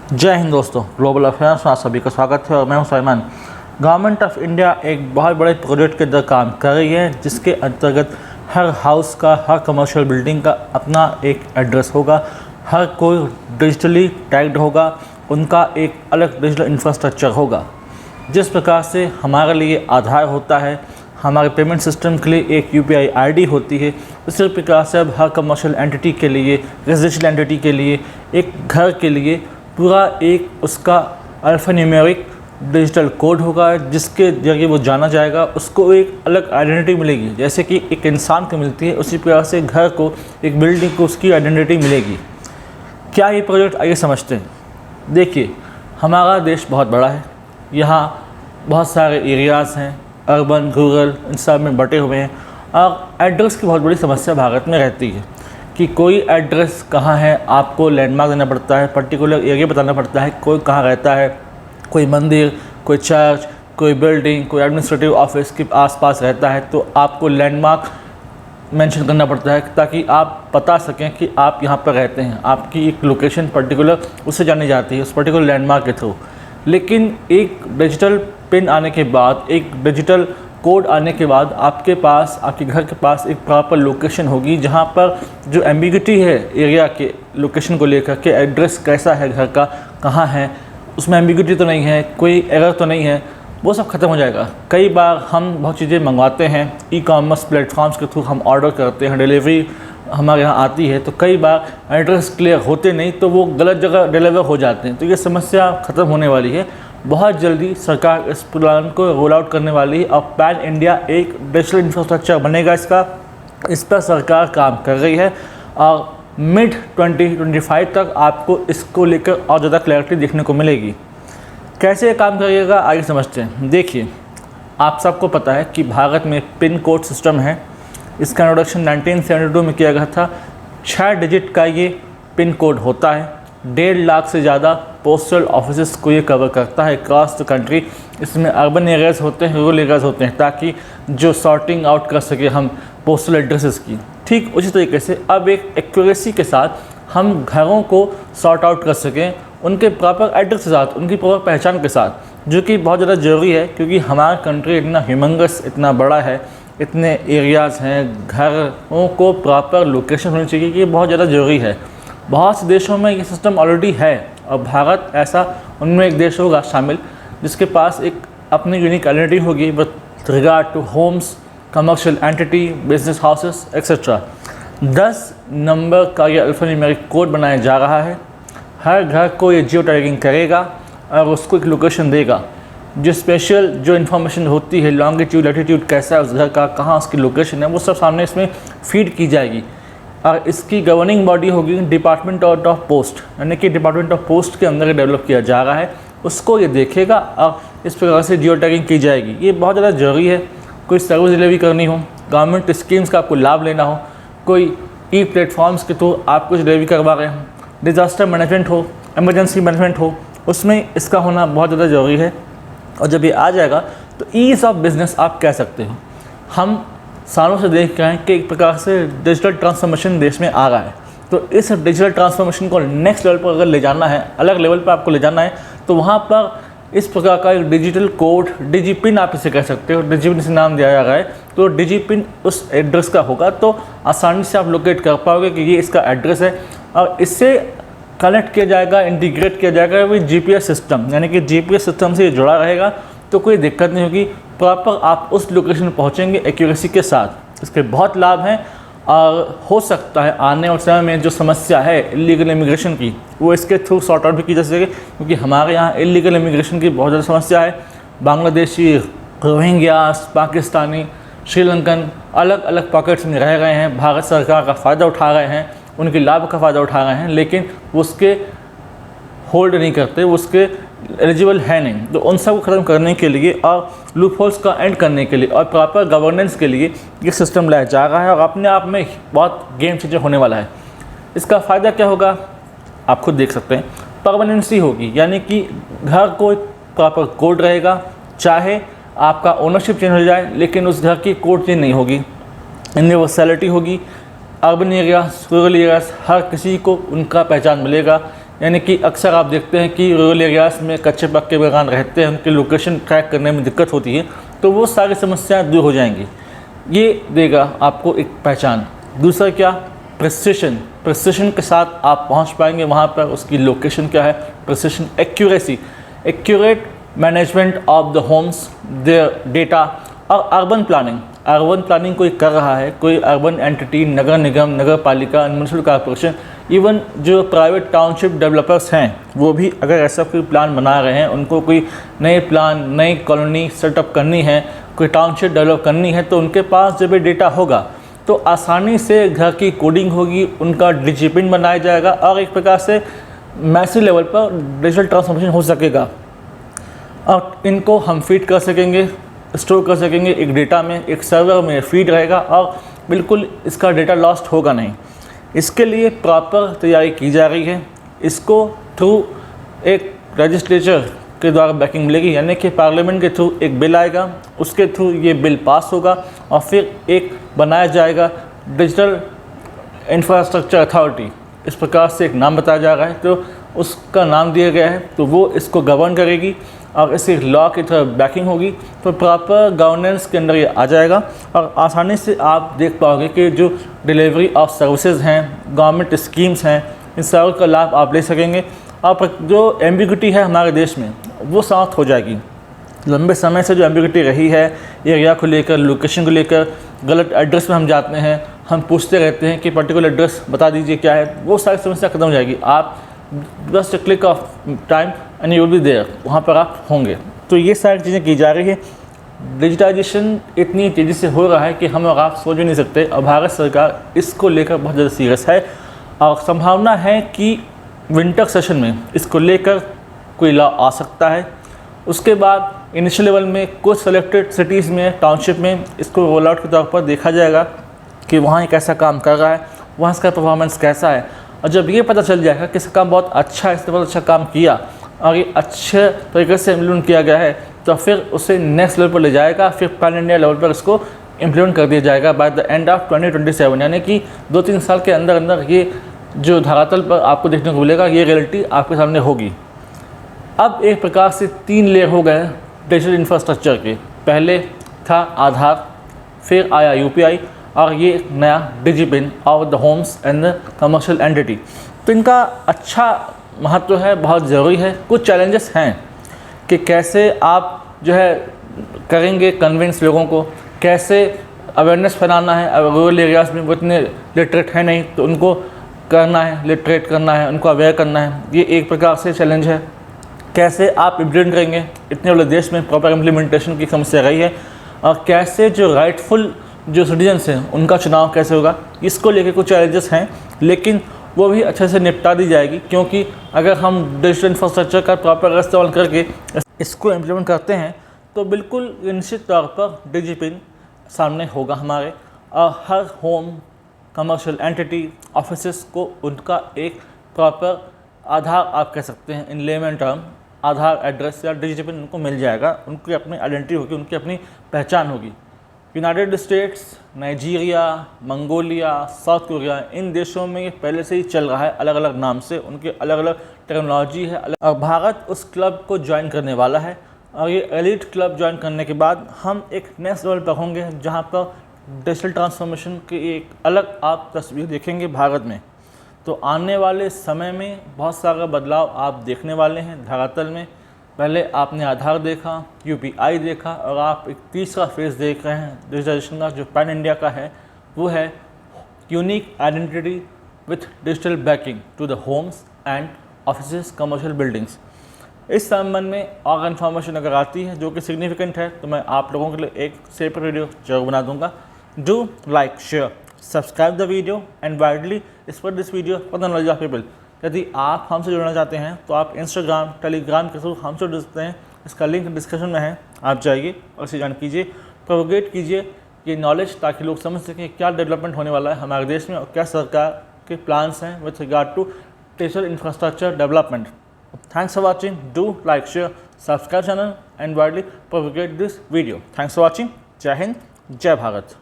जय हिंद दोस्तों, global affairs में आप सभी का स्वागत है और मैं हूं सलमान। गवर्नमेंट ऑफ इंडिया एक बहुत बड़े प्रोजेक्ट के अंदर काम कर रही है, जिसके अंतर्गत हर हाउस का, हर कमर्शियल बिल्डिंग का अपना एक एड्रेस होगा, हर कोई डिजिटली टैग्ड होगा, उनका एक अलग डिजिटल इंफ्रास्ट्रक्चर होगा। जिस प्रकार से हमारे लिए आधार होता है, हमारे पेमेंट सिस्टम के लिए एक UPI ID होती है, उसी प्रकार से अब हर कमर्शियल एंटिटी के लिए, रेजिडेंशियल एंटिटी के लिए, एक घर के लिए पूरा एक उसका अल्फ़ान्यूमेरिक डिजिटल कोड होगा, जिसके जरिए वो जाना जाएगा, उसको एक अलग आइडेंटिटी मिलेगी। जैसे कि एक इंसान को मिलती है, उसी प्रकार से घर को, एक बिल्डिंग को उसकी आइडेंटिटी मिलेगी। क्या ये प्रोजेक्ट आइए समझते हैं। देखिए, हमारा देश बहुत बड़ा है, यहाँ बहुत सारे एरियाज़ हैं, अर्बन, रूरल, इन सब में बटे हुए हैं। और एड्रेस की बहुत बड़ी समस्या भारत में रहती है कि कोई एड्रेस कहाँ है, आपको लैंडमार्क देना पड़ता है, पर्टिकुलर एरिया बताना पड़ता है, कोई कहाँ रहता है, कोई मंदिर, कोई चर्च, कोई बिल्डिंग, कोई एडमिनिस्ट्रेटिव ऑफिस के आसपास रहता है, तो आपको लैंडमार्क मेंशन करना पड़ता है ताकि आप बता सकें कि आप यहाँ पर रहते हैं। आपकी एक लोकेशन पर्टिकुलर उससे जानी जाती है, उस पर्टिकुलर लैंडमार्क के थ्रू। लेकिन एक डिजिटल पिन आने के बाद, एक डिजिटल कोड आने के बाद आपके पास, आपके घर के पास एक प्रॉपर लोकेशन होगी, जहाँ पर जो एम्बिग्यूटी है एरिया के लोकेशन को लेकर के, एड्रेस कैसा है घर का, कहाँ है, उसमें एम्बिग्यूटी तो नहीं है, कोई एरर तो नहीं है, वो सब ख़त्म हो जाएगा। कई बार हम बहुत चीज़ें मंगवाते हैं, ई-कॉमर्स प्लेटफॉर्म्स के थ्रू हम ऑर्डर करते हैं, डिलीवरी हमारे यहाँ आती है, तो कई बार एड्रेस क्लियर होते नहीं तो वो गलत जगह डिलीवर हो जाते हैं। तो ये समस्या ख़त्म होने वाली है। बहुत जल्दी सरकार इस प्लान को रोल आउट करने वाली है और पैन इंडिया एक डिजिटल इंफ्रास्ट्रक्चर बनेगा इसका। इस पर सरकार काम कर रही है और मिड 2025 तक आपको इसको लेकर और ज़्यादा क्लैरिटी देखने को मिलेगी। कैसे काम करिएगा आइए समझते हैं। देखिए, आप सबको पता है कि भारत में पिन कोड सिस्टम है। इसका इंट्रोडक्शन 1972 में किया गया था। 6 डिजिट का ये पिन कोड होता है। 1.5 लाख से ज़्यादा पोस्टल ऑफिस को ये कवर करता है अक्रॉस द कंट्री। इसमें अर्बन एरियाज़ होते हैं, रूरल एरियाज़ होते हैं, ताकि जो सॉर्टिंग आउट कर सके हम पोस्टल एड्रेसेस की। ठीक उसी तरीके से अब एक एक्यूरेसी के साथ हम घरों को सॉर्ट आउट कर सकें, उनके प्रॉपर एड्रेस के साथ, उनकी प्रॉपर पहचान के साथ, जो कि बहुत ज़्यादा ज़रूरी है क्योंकि हमारा कंट्री इतना ह्यूमंगस, इतना बड़ा है, इतने एरियाज़ हैं, घरों को प्रॉपर लोकेशन होनी चाहिए कि ये बहुत ज़्यादा ज़रूरी है। बहुत से देशों में ये सिस्टम ऑलरेडी है और भारत ऐसा उनमें एक देश होगा शामिल जिसके पास एक अपनी यूनिक आइडेंटिटी होगी with regard to homes, commercial entity, business houses etcetera. 10 number का ये अल्फ़ान्यूमेरिक कोड बनाया जा रहा है। हर घर को ये जियो टैगिंग करेगा और उसको एक लोकेशन देगा। जो स्पेशल जो इन्फॉर्मेशन होती है, लॉन्गिट्यूड, लैटिट्यूड कैसा है उस घर का, कहाँ उसकी लोकेशन है, वो सब सामने इसमें फीड की जाएगी। और इसकी गवर्निंग बॉडी होगी डिपार्टमेंट ऑफ पोस्ट, यानी कि डिपार्टमेंट ऑफ पोस्ट के अंदर डेवलप किया जा रहा है। उसको ये देखेगा और इस प्रकार से जियो टैगिंग की जाएगी। ये बहुत ज़्यादा ज़रूरी है। कोई सर्विस डिलीवरी करनी हो, गवर्नमेंट स्कीम्स का आपको लाभ लेना हो, कोई ई प्लेटफॉर्म्स के थ्रू आप कुछ डिलीवरी करवा रहे हो, डिज़ास्टर मैनेजमेंट हो, इमरजेंसी मैनेजमेंट हो, उसमें इसका होना बहुत ज़्यादा ज़रूरी है। और जब ये आ जाएगा तो ईज़ ऑफ बिज़नेस आप कह सकते हो। हम सालों से देख रहे हैं कि एक प्रकार से डिजिटल ट्रांसफॉर्मेशन देश में आ रहा है। तो इस डिजिटल ट्रांसफॉर्मेशन को नेक्स्ट लेवल पर अगर ले जाना है, अलग लेवल पर आपको ले जाना है, तो वहाँ पर इस प्रकार का एक डिजिटल कोड, डिजी पिन आप इसे कह सकते हो, डिजी पिन से नाम दिया जा रहा है। तो डिजी पिन उस एड्रेस का होगा, तो आसानी से आप लोकेट कर पाओगे कि ये इसका एड्रेस है और इससे कनेक्ट किया जाएगा, इंटीग्रेट किया जाएगा विद GPS सिस्टम, यानी कि GPS सिस्टम से जुड़ा रहेगा, तो कोई दिक्कत नहीं होगी। प्रॉपर आप उस लोकेशन में पहुंचेंगे एक्यूरेसी के साथ। इसके बहुत लाभ हैं और हो सकता है आने वाले समय में जो समस्या है इलीगल इमिग्रेशन की, वो इसके थ्रू सॉर्ट आउट भी की जा सके, क्योंकि हमारे यहाँ इलीगल इमिग्रेशन की बहुत ज़्यादा समस्या है। बांग्लादेशी, रोहिंग्यास, पाकिस्तानी, श्रीलंकन अलग अलग पॉकेट्स में रह गए हैं, भारत सरकार का फ़ायदा उठा रहे हैं, उनके लाभ का फ़ायदा उठा रहे हैं, लेकिन उसके होल्ड नहीं करते, उसके एलिजिबल है नहीं। तो उन सब को ख़त्म करने के लिए और लूपहोल्स का एंड करने के लिए और प्रॉपर गवर्नेंस के लिए ये सिस्टम लाया जा रहा है और अपने आप में बहुत गेम चेंजर होने वाला है। इसका फ़ायदा क्या होगा आप खुद देख सकते हैं। परमानेंसी होगी, यानी कि घर को एक प्रॉपर कोड रहेगा, चाहे आपका ओनरशिप चेंज हो जाए लेकिन उस घर की कोड चेंज नहीं होगी। यूनिवर्सैलिटी होगी। अर्बन एरिया, रूरल एरियाज, हर किसी को उनका पहचान मिलेगा यानी कि अक्सर आप देखते हैं कि रूरल एरियाज़ में कच्चे पक्के मकान रहते हैं, उनके लोकेशन ट्रैक करने में दिक्कत होती है, तो वो सारी समस्याएं दूर हो जाएंगी। ये देगा आपको एक पहचान। दूसरा क्या, प्रिसिशन के साथ आप पहुंच पाएंगे वहाँ पर। उसकी लोकेशन क्या है, precision, accuracy, accurate management of the homes, there data. और अर्बन प्लानिंग कोई कर रहा है, कोई अर्बन एंटिटी, नगर निगम, नगर पालिका, म्यूनिसिपल कॉर्पोरेशन, इवन जो प्राइवेट टाउनशिप डेवलपर्स हैं, वो भी अगर ऐसा कोई प्लान बना रहे हैं, उनको कोई नए प्लान, नई कॉलोनी सेटअप करनी है, कोई टाउनशिप डेवलप करनी है, तो उनके पास जब ये डेटा होगा तो आसानी से घर की कोडिंग होगी, उनका डिजिपिन बनाया जाएगा और एक प्रकार से मैसिव लेवल पर डिजिटल ट्रांसफॉर्मेशन हो सकेगा। और इनको हम फीड कर सकेंगे, स्टोर कर सकेंगे एक डेटा में, एक सर्वर में फीड रहेगा और बिल्कुल इसका डेटा लॉस्ट होगा नहीं। इसके लिए प्रॉपर तैयारी की जा रही है। इसको थ्रू एक लेजिस्लेचर के द्वारा बैकिंग मिलेगी, यानी कि पार्लियामेंट के थ्रू एक बिल आएगा, उसके थ्रू ये बिल पास होगा और फिर एक बनाया जाएगा डिजिटल इंफ्रास्ट्रक्चर अथॉरिटी, इस प्रकार से एक नाम बताया जा रहा है, तो उसका नाम दिया गया है। तो वो इसको गवर्न करेगी और इसे लॉ की तरफ बैकिंग होगी, तो प्रॉपर गवर्नेंस के अंदर ये आ जाएगा और आसानी से आप देख पाओगे कि जो डिलीवरी ऑफ सर्विसेज हैं, गवर्नमेंट स्कीम्स हैं, इन सब का लाभ आप ले सकेंगे। और जो एम्बिग्यूटी है हमारे देश में वो समाप्त हो जाएगी। लंबे समय से जो एम्बिग्यूटी रही है एरिया को लेकर, लोकेशन को लेकर, गलत एड्रेस में हम जाते हैं, हम पूछते रहते हैं कि पर्टिकुलर एड्रेस बता दीजिए क्या है, वो सारी समस्या खत्म हो जाएगी। आप just click of time and you will be there, वहाँ पर आप होंगे। तो ये सारी चीज़ें की जा रही है। डिजिटाइजेशन इतनी तेज़ी से हो रहा है कि हम और आप सोच भी नहीं सकते, और भारत सरकार इसको लेकर बहुत ज़्यादा सीरियस है और संभावना है कि विंटर सेशन में इसको लेकर कोई लॉ आ सकता है। उसके बाद इनिशियल लेवल में कुछ सेलेक्टेड सिटीज़ में, टाउनशिप में इसको रोल आउट के तौर पर देखा जाएगा कि वहाँ एक ऐसा काम कर रहा है, वहाँ इसका परफॉर्मेंस कैसा है। और जब ये पता चल जाएगा कि इसका काम बहुत अच्छा है, इसने बहुत अच्छा काम किया और ये अच्छे तरीके से इम्प्लीमेंट किया गया है, तो फिर उसे नेक्स्ट लेवल पर ले जाएगा, फिर पैन इंडिया लेवल पर इसको इम्प्लीमेंट कर दिया जाएगा बाय द एंड ऑफ 2027, यानी कि 2-3 साल के अंदर अंदर ये जो धरातल पर आपको देखने को मिलेगा, ये रियलिटी आपके सामने होगी। अब एक प्रकार से 3 लेयर हो गए डिजिटल इंफ्रास्ट्रक्चर के। पहले था आधार, फिर आया UPI और ये नया DIGIPIN of the homes and the commercial entity. तो इनका अच्छा महत्व है, बहुत ज़रूरी है। कुछ चैलेंजेस हैं कि कैसे आप जो है करेंगे कन्विंस लोगों को, कैसे अवेयरनेस फैलाना है। अब रूरल एरियाज़ में वो इतने लिटरेट है नहीं, तो उनको करना है, लिटरेट करना है, उनको अवेयर करना है, ये एक प्रकार से चैलेंज है। कैसे आप इम्प्लीमेंट करेंगे, इतने बड़े देश में प्रॉपर इम्प्लीमेंटेशन की समस्या रही है। और कैसे जो राइटफुल जो सिटीजन्स हैं उनका चुनाव कैसे होगा, इसको लेकर कुछ चैलेंजेस हैं, लेकिन वो भी अच्छे से निपटा दी जाएगी। क्योंकि अगर हम डिजिटल इंफ्रास्ट्रक्चर का प्रॉपर इस्तेमाल करके इसको इम्प्लीमेंट करते हैं तो बिल्कुल निश्चित तौर पर डिजिपिन सामने होगा हमारे, और हर होम, कमर्शियल एंटिटी, ऑफिसेस को उनका एक प्रॉपर आधार आप कह सकते हैं, इन लेमन टर्म आधार एड्रेस या डिजिपिन उनको मिल जाएगा। उनकी अपनी आइडेंटिटी होगी, उनकी अपनी पहचान होगी। United States, Nigeria, Mongolia, South Korea, इन देशों में ये पहले से ही चल रहा है अलग अलग नाम से, उनके अलग अलग टेक्नोलॉजी है। और भारत उस क्लब को ज्वाइन करने वाला है, और ये एलिट क्लब ज्वाइन करने के बाद हम एक नेक्स्ट लेवल पर होंगे जहाँ पर डिजिटल ट्रांसफॉर्मेशन की एक अलग आप तस्वीर देखेंगे भारत में। तो आने वाले समय में बहुत सारा बदलाव आप देखने वाले हैं धरातल में। पहले आपने आधार देखा, UPI देखा, और आप एक तीसरा फेज़ देख रहे हैं डिजिटाइजेशन का जो पैन इंडिया का है, वो है unique identity with digital backing to the homes and offices, commercial buildings. इस संबंध में और इन्फॉर्मेशन अगर आती है जो कि सिग्निफिकेंट है तो मैं आप लोगों के लिए एक सेपरेट वीडियो जरूर बना दूंगा। Do like, share, subscribe the video and widely spread this video for the knowledge of people. यदि आप हमसे जुड़ना चाहते हैं तो आप इंस्टाग्राम, टेलीग्राम के थ्रू हमसे जुड़ सकते हैं। इसका लिंक डिस्क्रिप्शन में है, आप जाइए और इसे ज्वाइन कीजिए, प्रोपोगेट कीजिए ये नॉलेज, ताकि लोग समझ सकें क्या डेवलपमेंट होने वाला है हमारे देश में और क्या सरकार के प्लान्स हैं with regard to digital infrastructure development. Thanks for watching. Do like, share, subscribe channel and widely propagate this video. Thanks for watching. जय हिंद, जय भारत।